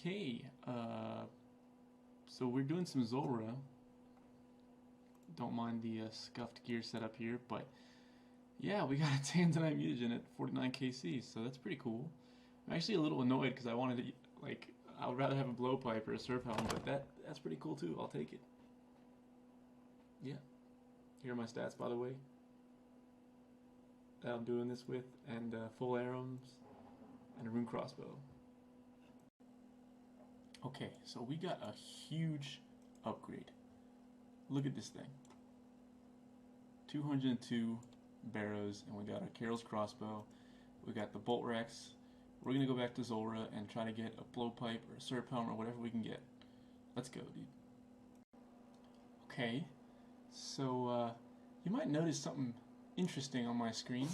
Okay, so we're doing some Zora. Don't mind the scuffed gear setup here, but yeah, we got a tanzanite mutagen at 49 kc, so that's pretty cool. I'm actually a little annoyed because I wanted to, I would rather have a blowpipe or a surf helm, but that's pretty cool too. I'll take it. Yeah. Here are my stats, by the way, that I'm doing this with, and full arrows and a rune crossbow. Okay, so we got a huge upgrade. Look at this thing. 202 barrows, and we got a Carol's crossbow. We got the bolt racks. We're gonna go back to Zora and try to get a blowpipe or a surf helm or whatever we can get. Let's go, dude. Okay, so you might notice something interesting on my screen.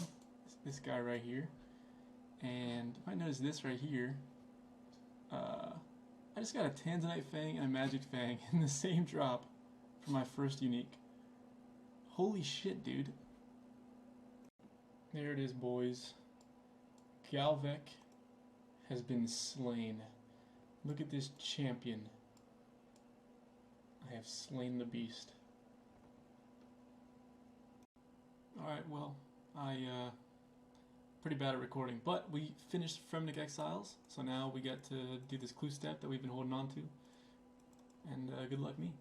This guy right here, and you might notice this right here. I just got a Tanzanite Fang and a Magic Fang in the same drop for my first unique. Holy shit, dude. There it is, boys. Galvek has been slain. Look at this champion. I have slain the beast. Alright, well, pretty bad at recording, but we finished Fremnik Exiles, so now we get to do this clue step that we've been holding on to, and good luck me.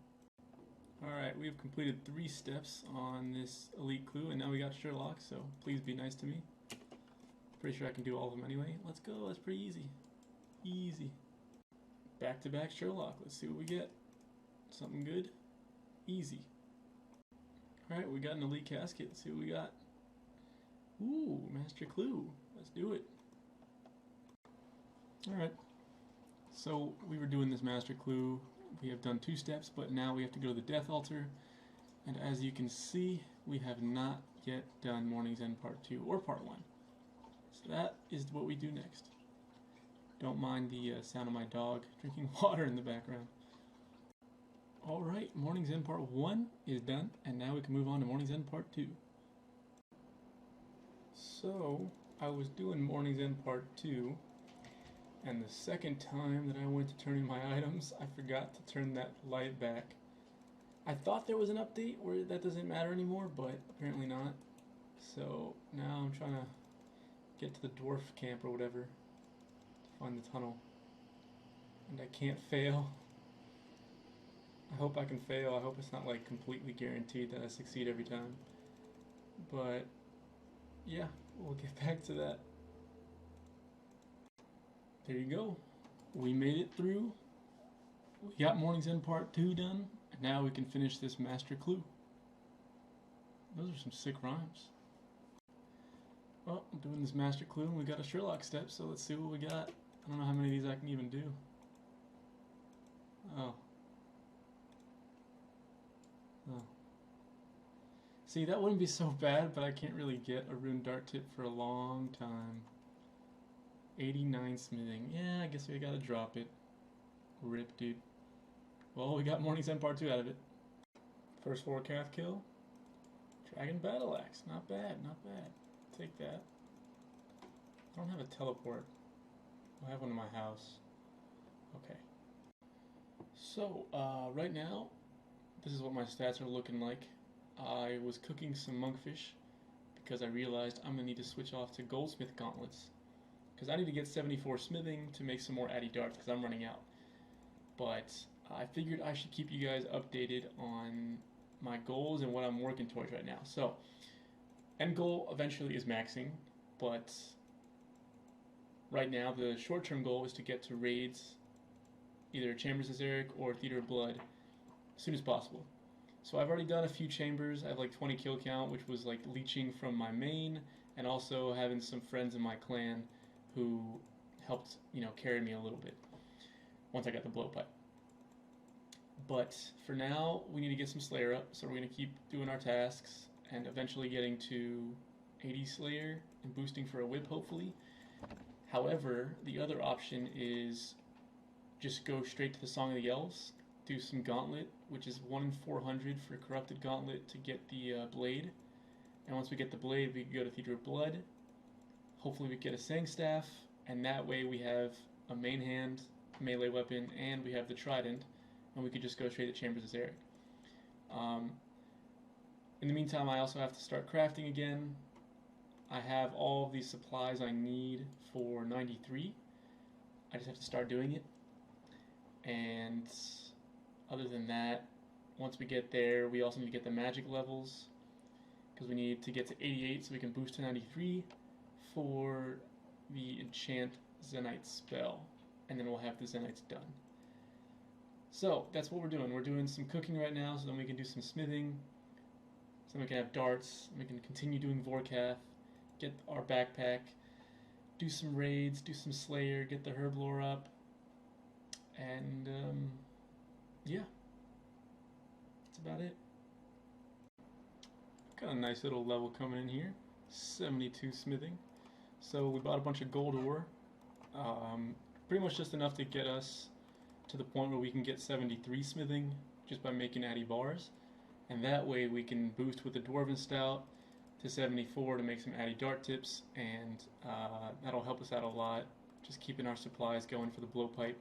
Alright, we've completed 3 steps on this elite clue, and now we got Sherlock, so please be nice to me. Pretty sure I can do all of them anyway. Let's go, that's pretty easy. Easy. Back-to-back Sherlock, let's see what we get. Something good? Easy. Alright, we got an elite casket, let's see what we got. Ooh, master clue. Let's do it. Alright. So we were doing this master clue. We have done 2 steps, but now we have to go to the death altar. And as you can see, we have not yet done Morning's End Part 2 or Part 1. So that is what we do next. Don't mind the sound of my dog drinking water in the background. Alright, Morning's End Part 1 is done, and now we can move on to Morning's End Part 2. So, I was doing Morning's End Part 2, and the second time that I went to turn in my items, I forgot to turn that light back. I thought there was an update where that doesn't matter anymore, but apparently not. So, now I'm trying to get to the dwarf camp or whatever to find the tunnel. And I can't fail. I hope I can fail. I hope it's not like completely guaranteed that I succeed every time. But yeah, we'll get back to that. There you go. We made it through. We got Morning's End Part 2 done, and now we can finish this master clue. Those are some sick rhymes. Well, I'm doing this master clue, and we got a Sherlock step, so let's see what we got. I don't know how many of these I can even do. Oh. See, that wouldn't be so bad, but I can't really get a rune dart tip for a long time. 89 smithing. Yeah, I guess we gotta drop it. Rip, dude. Well, we got Morning's End Part 2 out of it. First 4 calf kill. Dragon Battle Axe. Not bad, not bad. Take that. I don't have a teleport. I have one in my house. Okay. So, right now, this is what my stats are looking like. I was cooking some monkfish because I realized I'm going to need to switch off to goldsmith gauntlets because I need to get 74 smithing to make some more addy darts because I'm running out. But I figured I should keep you guys updated on my goals and what I'm working towards right now. So, end goal eventually is maxing, but right now the short-term goal is to get to raids, either Chambers of Zarek or Theater of Blood, as soon as possible. So I've already done a few chambers. I have like 20 kill count, which was like leeching from my main, and also having some friends in my clan who helped, carry me a little bit once I got the blowpipe. But for now, we need to get some Slayer up, so we're going to keep doing our tasks and eventually getting to 80 Slayer and boosting for a whip, hopefully. However, the other option is just go straight to the Song of the Elves, do some Gauntlet, which is 1 in 400 for Corrupted Gauntlet to get the Blade. And once we get the Blade, we can go to Theater of Blood. Hopefully we get a Sang Staff, and that way we have a main hand melee weapon, and we have the trident, and we could just go straight to Chambers as Eric. In the meantime, I also have to start crafting again. I have all of these supplies I need for 93. I just have to start doing it. And other than that, once we get there, we also need to get the magic levels, because we need to get to 88 so we can boost to 93 for the enchant Zenite spell, and then we'll have the Zenites done. So that's what we're doing. We're doing some cooking right now, so then we can do some smithing, so then we can have darts, and we can continue doing Vorkath, get our backpack, do some raids, do some Slayer, get the herb lore up, and yeah, that's about it. Got a nice little level coming in here, 72 smithing. So we bought a bunch of gold ore, pretty much just enough to get us to the point where we can get 73 smithing just by making addy bars, and that way we can boost with the Dwarven Stout to 74 to make some addy dart tips, and that'll help us out a lot, just keeping our supplies going for the blowpipe.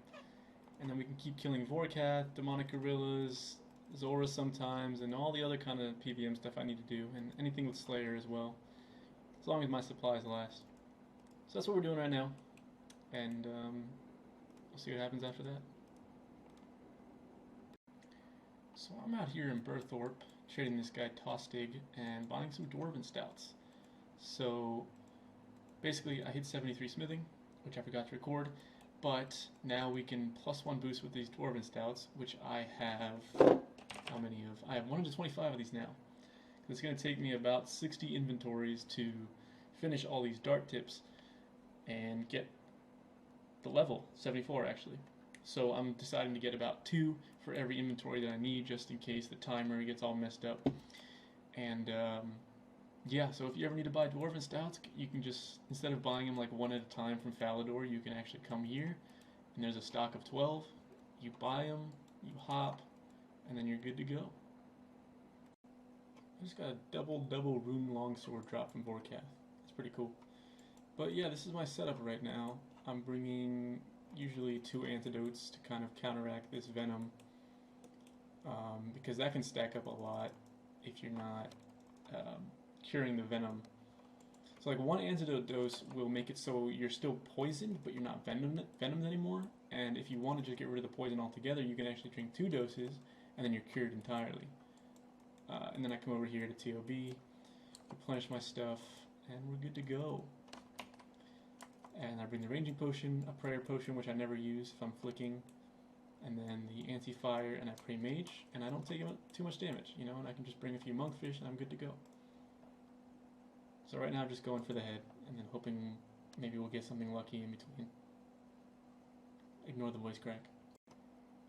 And then we can keep killing Vorkath, demonic gorillas, Zora sometimes, and all the other kind of PVM stuff I need to do, and anything with Slayer as well, as long as my supplies last. So that's what we're doing right now, and we'll see what happens after that. So I'm out here in Berthorpe, trading this guy Tostig, and buying some Dwarven Stouts. So basically I hit 73 smithing, which I forgot to record, but now we can +1 boost with these Dwarven Stouts, which I have, how many of? I have 125 of these now. It's going to take me about 60 inventories to finish all these dart tips and get the level, 74 actually. So I'm deciding to get about 2 for every inventory that I need, just in case the timer gets all messed up. And yeah, so if you ever need to buy Dwarven Stouts, you can just, instead of buying them like one at a time from Falador, you can actually come here, and there's a stock of 12. You buy them, you hop, and then you're good to go. I just got a double rune longsword drop from Vorkath. It's pretty cool. But yeah, this is my setup right now. I'm bringing usually 2 antidotes to kind of counteract this venom, because that can stack up a lot if you're not curing the venom. So like 1 antidote dose will make it so you're still poisoned, but you're not venomed anymore. And if you want to just get rid of the poison altogether, you can actually drink 2 doses, and then you're cured entirely. And then I come over here to TOB, replenish my stuff, and we're good to go. And I bring the ranging potion, a prayer potion, which I never use if I'm flicking, and then the anti-fire, and I pray mage, and I don't take too much damage, you know, and I can just bring a few monkfish, and I'm good to go. So right now I'm just going for the head, and then hoping maybe we'll get something lucky in between. Ignore the voice crack.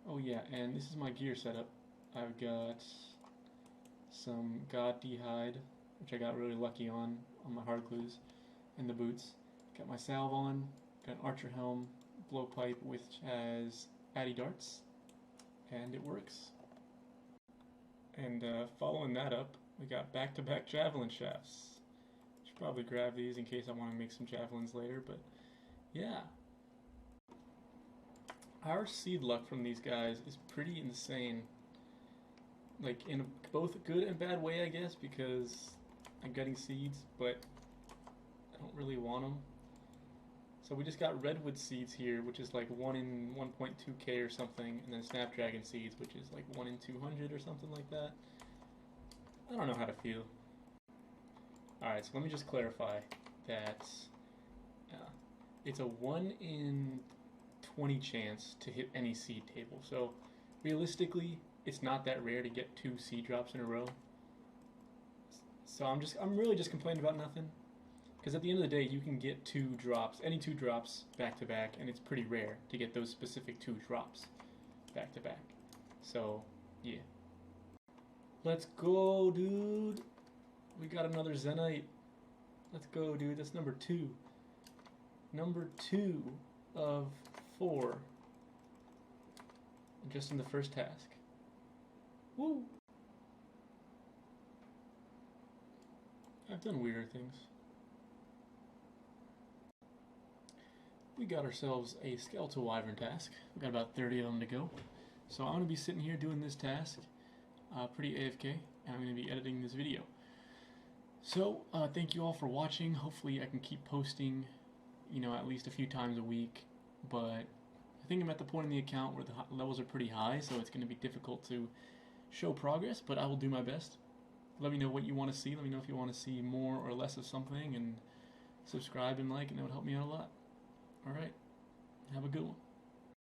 Oh yeah, and this is my gear setup. I've got some God D-hide, which I got really lucky on my hard glues, and the boots. Got my salve on, got an archer helm, blowpipe, which has addy darts, and it works. And following that up, we got back-to-back javelin shafts. Should probably grab these in case I want to make some javelins later, but yeah. Our seed luck from these guys is pretty insane. Like, in both good and bad way, I guess, because I'm getting seeds, but I don't really want them. So we just got redwood seeds here, which is like 1 in 1.2k or something, and then snapdragon seeds, which is like 1 in 200 or something like that. I don't know how to feel. Alright, so let me just clarify that it's a 1 in 20 chance to hit any seed table. So realistically, it's not that rare to get 2 seed drops in a row. So I'm really just complaining about nothing. Because at the end of the day, you can get 2 drops, any 2 drops back to back, and it's pretty rare to get those specific 2 drops back to back. So, yeah. Let's go, dude. We got another Zenite. Let's go, dude. That's number 2. Number 2 of 4. Just in the first task. Woo! I've done weirder things. we got ourselves a skeletal wyvern task. We've got about 30 of them to go. So I'm going to be sitting here doing this task, pretty AFK, and I'm going to be editing this video. So thank you all for watching. Hopefully I can keep posting, at least a few times a week, but I think I'm at the point in the account where the levels are pretty high, so it's going to be difficult to show progress, but I will do my best. Let me know what you want to see. Let me know if you want to see more or less of something, and subscribe and like, and that would help me out a lot. Alright, have a good one.